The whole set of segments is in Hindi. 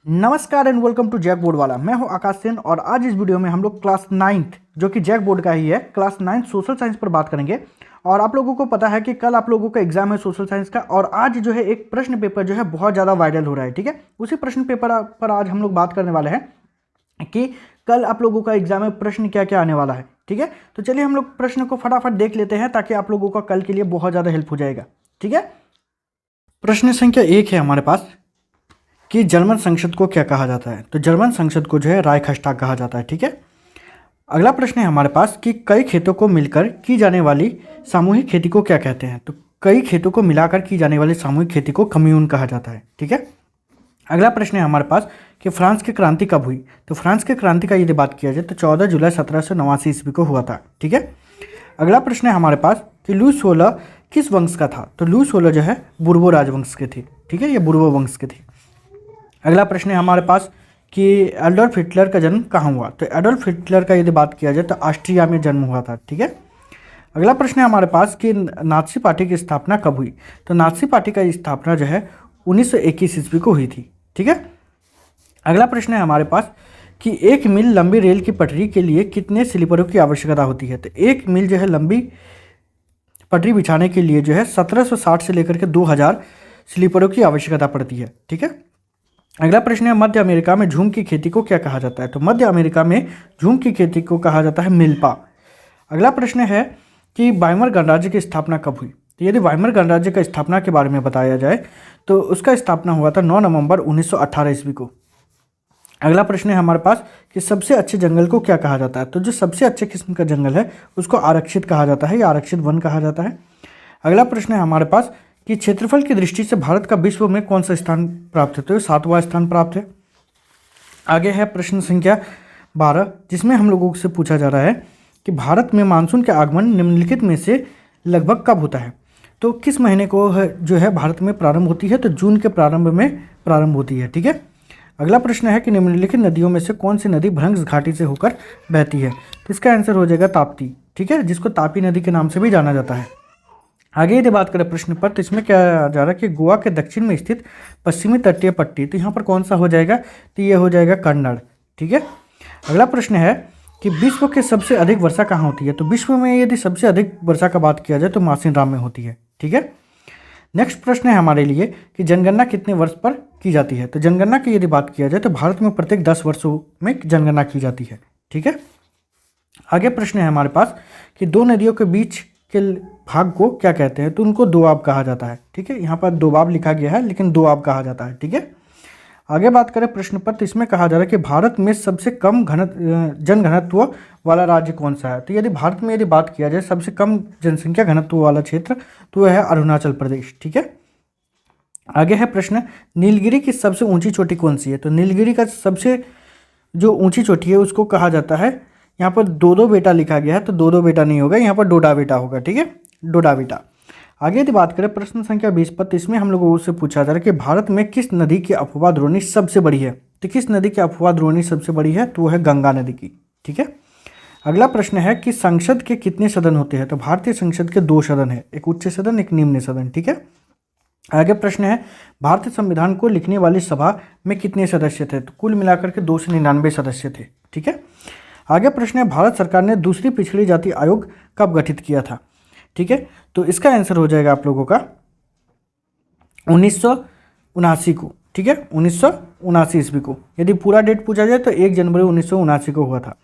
नमस्कार and welcome to jack board वाला। मैं हूं आकाश सेन और आज इस वीडियो में हम लोग क्लास 9th जो कि जैक बोर्ड का ही है, क्लास 9th सोशल साइंस पर बात करेंगे। और आप लोगों को पता है कि कल आप लोगों का एग्जाम है सोशल साइंस का, और आज जो है एक प्रश्न पेपर जो है बहुत ज़्यादा वायरल हो रहा है। ठीक है, उसी प्रश्न पेपर पर आज हम लोग बात करने वाले हैं कि कल आप लोगों का एग्जाम में प्रश्न क्या क्या आने वाला है। ठीक है, तो चलिए हम लोग प्रश्न को फटाफट देख लेते हैं ताकि आप लोगों का कल के लिए बहुत ज़्यादा हेल्प हो जाएगा। ठीक है, प्रश्न संख्या 1 है हमारे पास कि जर्मन संसद को क्या कहा जाता है। तो जर्मन संसद को जो है राइखस्टाग कहा जाता है। ठीक है, अगला प्रश्न है हमारे पास कि कई खेतों को मिलकर की जाने वाली सामूहिक खेती को क्या कहते हैं। तो कई खेतों को मिलाकर की जाने वाली सामूहिक खेती को कम्यून कहा जाता है। ठीक है, अगला प्रश्न है हमारे पास कि फ्रांस की क्रांति कब हुई। तो फ्रांस की क्रांति का यदि बात किया जाए तो 14 जुलाई 1789 ईस्वी को हुआ था। ठीक है, अगला प्रश्न है हमारे पास कि लुई 16 किस वंश का था। तो लुई 16 जो है बुर्बो राजवंश के थे। ठीक है, ये बुर्बो वंश के थे। अगला प्रश्न है हमारे पास कि एडोल्फ हिटलर का जन्म कहाँ हुआ। तो एडोल्फ हिटलर का यदि बात किया जाए तो ऑस्ट्रिया में जन्म हुआ था। ठीक है, अगला प्रश्न है हमारे पास कि नाज़ी पार्टी की स्थापना कब हुई। तो नाज़ी पार्टी का स्थापना जो है 1921 ईस्वी को हुई थी। ठीक है, अगला प्रश्न है हमारे पास कि 1 मील लंबी रेल की पटरी के लिए कितने स्लीपरों की आवश्यकता होती है। तो 1 मील जो है लंबी पटरी बिछाने के लिए जो है 1760 से लेकर के 2000 स्लीपरों की आवश्यकता पड़ती है। ठीक है, अगला प्रश्न है मध्य अमेरिका में झूम की खेती को क्या कहा जाता है। तो मध्य अमेरिका में झूम की खेती को कहा जाता है मिल्पा। अगला प्रश्न है कि वाइमर गणराज्य की स्थापना कब हुई। तो यदि वाइमर गणराज्य का स्थापना के बारे में बताया जाए तो उसका स्थापना हुआ था 9 नवंबर 1918 ईस्वी को। अगला प्रश्न है हमारे पास कि सबसे अच्छे जंगल को क्या कहा जाता है। तो जो सबसे अच्छे किस्म का जंगल है उसको आरक्षित कहा जाता है या आरक्षित वन कहा जाता है। अगला प्रश्न है हमारे पास कि क्षेत्रफल की दृष्टि से भारत का विश्व में कौन सा स्थान प्राप्त है। तो 7वां स्थान प्राप्त है। आगे है प्रश्न संख्या 12 जिसमें हम लोगों से पूछा जा रहा है कि भारत में मानसून के आगमन निम्नलिखित में से लगभग कब होता है। तो किस महीने को जो है भारत में प्रारंभ होती है। तो जून के प्रारंभ में प्रारंभ होती है। ठीक है, अगला प्रश्न है कि निम्नलिखित नदियों में से कौन सी नदी भ्रंश घाटी से होकर बहती है। तो इसका आंसर हो जाएगा ताप्ती। ठीक है, जिसको तापी नदी के नाम से भी जाना जाता है। आगे यदि बात करें प्रश्न पर तो इसमें क्या जा रहा है कि गोवा के दक्षिण में स्थित पश्चिमी तटीय पट्टी, तो यहाँ पर कौन सा हो जाएगा। तो ये हो जाएगा कन्नड़। ठीक है, अगला प्रश्न है कि विश्व के सबसे अधिक वर्षा कहाँ होती है। तो विश्व में यदि सबसे अधिक वर्षा का बात किया जाए तो मासिनराम में होती है। ठीक है, नेक्स्ट प्रश्न है हमारे लिए कि जनगणना कितने वर्ष पर की जाती है। तो जनगणना की यदि बात किया जाए तो भारत में प्रत्येक 10 वर्षों में जनगणना की जाती है। ठीक है, आगे प्रश्न है हमारे पास कि दो नदियों के बीच के भाग को क्या कहते हैं। तो उनको दोआब कहा जाता है। ठीक है, यहाँ पर दोबाब लिखा गया है लेकिन दोआब कहा जाता है। ठीक है, आगे बात करें प्रश्न पर तो इसमें कहा जा रहा है कि भारत में सबसे कम जनघनत्व वाला राज्य कौन सा है। तो यदि भारत में यदि बात किया जाए सबसे कम जनसंख्या घनत्व वाला क्षेत्र तो वह है अरुणाचल प्रदेश। ठीक है, आगे है प्रश्न नीलगिरी की सबसे ऊंची चोटी कौन सी है। तो नीलगिरी का सबसे जो ऊंची चोटी है उसको कहा जाता है, यहाँ पर दो बेटा लिखा गया है तो दो बेटा नहीं होगा, यहाँ पर डोडा बेटा होगा। ठीक है, डोडा बेटा। आगे यदि बात करें प्रश्न संख्या 20 पर तो इसमें हम लोगों से पूछा जा रहा है कि भारत में किस नदी की अफवाह द्रोणी सबसे बड़ी है। तो किस नदी की अफवाह द्रोणी सबसे बड़ी है तो वो है गंगा नदी की। ठीक है, अगला प्रश्न है कि संसद के कितने सदन होते हैं। तो भारतीय संसद के 2 सदन है, एक उच्च सदन एक निम्न सदन। ठीक है, आगे प्रश्न है भारतीय संविधान को लिखने वाली सभा में कितने सदस्य थे। तो कुल मिलाकर के 299 सदस्य थे। ठीक है, आगे प्रश्न है भारत सरकार ने दूसरी पिछड़ी जाति आयोग कब गठित किया था। ठीक है, तो इसका आंसर हो जाएगा आप लोगों का 1979 को। ठीक है, 1979 ईस्वी को। यदि पूरा डेट पूछा जाए तो 1 जनवरी 1979 को हुआ था।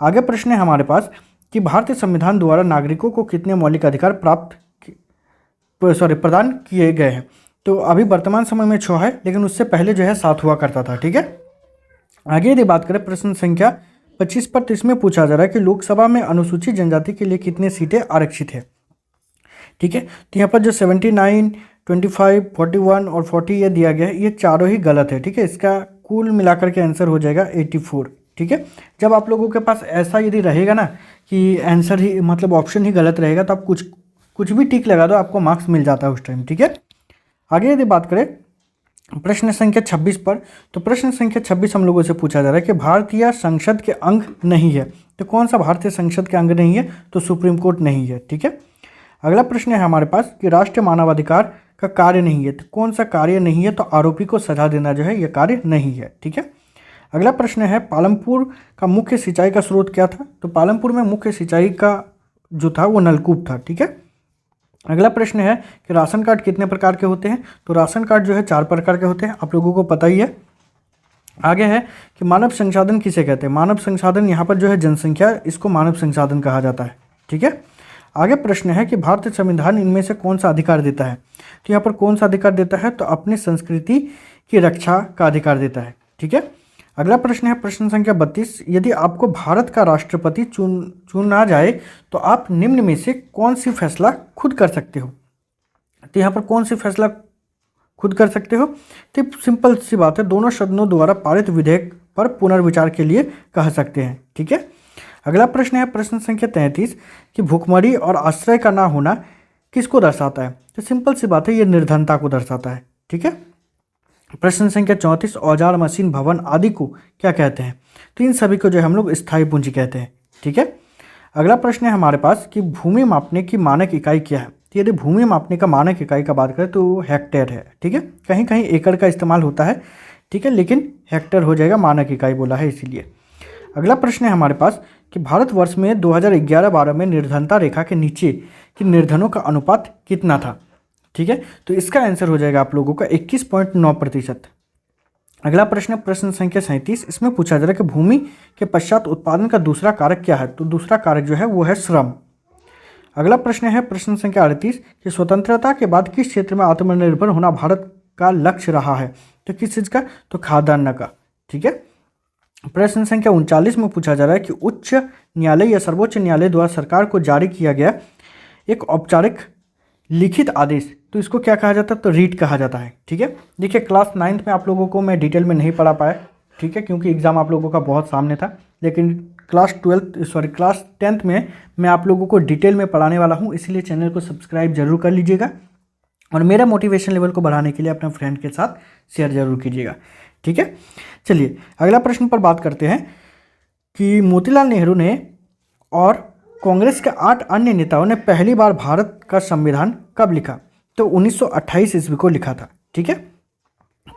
आगे प्रश्न है हमारे पास कि भारतीय संविधान द्वारा नागरिकों को कितने मौलिक अधिकार प्रदान किए गए हैं। तो अभी वर्तमान समय में 6 है लेकिन उससे पहले जो है 7 हुआ करता था। ठीक है, आगे यदि बात करें प्रश्न संख्या 25 पर तो इसमें पूछा जा रहा है कि लोकसभा में अनुसूचित जनजाति के लिए कितने सीटें आरक्षित है। ठीक है, तो यहाँ पर जो 79, 25, 41 और 40 ये दिया गया है ये चारों ही गलत है। ठीक है, इसका कुल मिलाकर के आंसर हो जाएगा 84। ठीक है, जब आप लोगों के पास ऐसा यदि रहेगा ना कि आंसर ही मतलब ऑप्शन ही गलत रहेगा तो आप कुछ भी टिक लगा दो, आपको मार्क्स मिल जाता है उस टाइम। ठीक है, आगे यदि बात करें प्रश्न संख्या 26 पर तो प्रश्न संख्या 26 हम लोगों से पूछा जा रहा है कि भारतीय संसद के अंग नहीं है। तो कौन सा भारतीय संसद के अंग नहीं है। तो सुप्रीम कोर्ट नहीं है। ठीक है, अगला प्रश्न है हमारे पास कि राष्ट्रीय मानवाधिकार का कार्य नहीं है। तो कौन सा कार्य नहीं है? तो आरोपी को सजा देना जो है ये कार्य नहीं है। ठीक है। अगला प्रश्न है, पालमपुर का मुख्य सिंचाई का स्रोत क्या था? तो पालमपुर में मुख्य सिंचाई का जो था वो नलकूप था। ठीक है। अगला प्रश्न है कि राशन कार्ड कितने प्रकार के होते हैं? तो राशन कार्ड जो है 4 प्रकार के होते हैं, आप लोगों को पता ही है। आगे है कि मानव संसाधन किसे कहते हैं? मानव संसाधन यहाँ पर जो है जनसंख्या, इसको मानव संसाधन कहा जाता है। ठीक है। आगे प्रश्न है कि भारतीय संविधान इनमें से कौन सा अधिकार देता है? तो यहाँ पर कौन सा अधिकार देता है? तो अपनी संस्कृति की रक्षा का अधिकार देता है। ठीक है। अगला प्रश्न है प्रश्न संख्या 32, यदि आपको भारत का राष्ट्रपति चुना जाए तो आप निम्न में से कौन सी फैसला खुद कर सकते हो? तो यहाँ पर कौन सी फैसला खुद कर सकते हो? तो सिंपल सी बात है, दोनों सदनों द्वारा पारित विधेयक पर पुनर्विचार के लिए कह सकते हैं। ठीक है। अगला प्रश्न है प्रश्न संख्या 33 कि भूखमरी और आश्रय का ना होना किसको दर्शाता है? तो सिंपल सी बात है, ये निर्धनता को दर्शाता है। ठीक है। प्रश्न संख्या 34, औजार, मशीन, भवन आदि को क्या कहते हैं? तो इन सभी को जो है हम लोग स्थायी पूंजी कहते हैं। ठीक है। अगला प्रश्न है हमारे पास कि भूमि मापने की मानक इकाई क्या है? तो यदि भूमि मापने का मानक इकाई का बात करें तो हेक्टेयर है। ठीक है। कहीं कहीं एकड़ का इस्तेमाल होता है। ठीक है, लेकिन हेक्टेयर हो जाएगा, मानक इकाई बोला है इसीलिए। अगला प्रश्न है हमारे पास कि भारतवर्ष में 2011-12 में निर्धनता रेखा के नीचे कि निर्धनों का अनुपात कितना था? ठीक है, तो इसका आंसर हो जाएगा आप लोगों का 21.9%। अगला प्रश्न प्रश्न संख्या 37, इसमें पूछा जा रहा है कि भूमि के पश्चात उत्पादन का दूसरा कारक क्या है? तो दूसरा कारक जो है वो है श्रम। अगला प्रश्न है प्रश्न संख्या 38 कि स्वतंत्रता के बाद किस क्षेत्र में आत्मनिर्भर होना भारत का लक्ष्य रहा है? तो किस चीज़ का? तो खाद्यान्न का। ठीक है। प्रश्न संख्या 39 में पूछा जा रहा है कि उच्च न्यायालय या सर्वोच्च न्यायालय द्वारा सरकार को जारी किया गया एक औपचारिक लिखित आदेश, तो इसको क्या कहा जाता है? तो रीट कहा जाता है। ठीक है। देखिए क्लास 9th में आप लोगों को मैं डिटेल में नहीं पढ़ा पाया। ठीक है, क्योंकि एग्ज़ाम आप लोगों का बहुत सामने था, लेकिन क्लास 10th में मैं आप लोगों को डिटेल में पढ़ाने वाला हूँ, इसलिए चैनल को सब्सक्राइब जरूर कर लीजिएगा और मेरा मोटिवेशन लेवल को बढ़ाने के लिए अपने फ्रेंड के साथ शेयर जरूर कीजिएगा। ठीक है। चलिए अगला प्रश्न पर बात करते हैं कि मोतीलाल नेहरू ने और कांग्रेस के 8 अन्य नेताओं ने पहली बार भारत का संविधान कब लिखा? तो 1928 ईस्वी को लिखा था। ठीक है।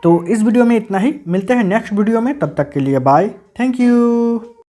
तो इस वीडियो में इतना ही, मिलते हैं नेक्स्ट वीडियो में, तब तक के लिए बाय, थैंक यू।